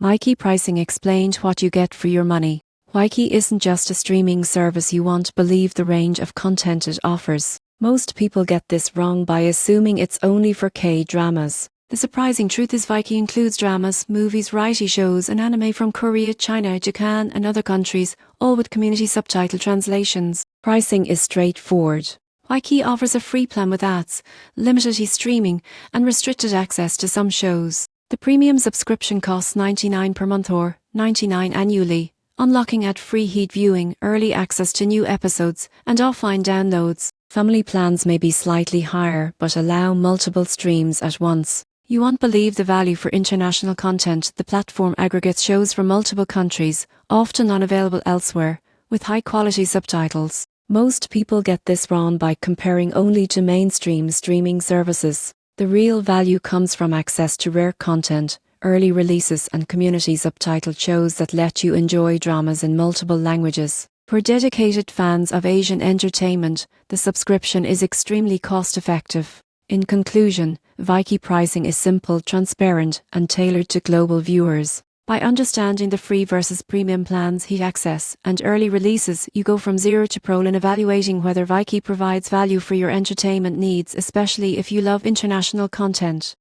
Viki Pricing explained what you get for your money. Viki isn't just a streaming service, you won't believe the range of content it offers. Most people get this wrong by assuming it's only for K-dramas. The surprising truth is Viki includes dramas, movies, variety shows and anime from Korea, China, Japan and other countries, all with community subtitle translations. Pricing is straightforward. Viki offers a free plan with ads, limited streaming and restricted access to some shows. The premium subscription costs $99 per month or $99 annually, unlocking ad-free heat viewing, early access to new episodes and offline downloads. Family plans may be slightly higher but allow multiple streams at once. You won't believe the value for international content. The platform aggregates shows from multiple countries, often unavailable elsewhere, with high-quality subtitles. Most people get this wrong by comparing only to mainstream streaming services. The real value comes from access to rare content, early releases and community subtitled shows that let you enjoy dramas in multiple languages. For dedicated fans of Asian entertainment, the subscription is extremely cost-effective. In conclusion, Viki Pricing is simple, transparent, and tailored to global viewers. By understanding the free versus premium plans, heat access, and early releases, you go from zero to pro in evaluating whether Viki provides value for your entertainment needs, especially if you love international content.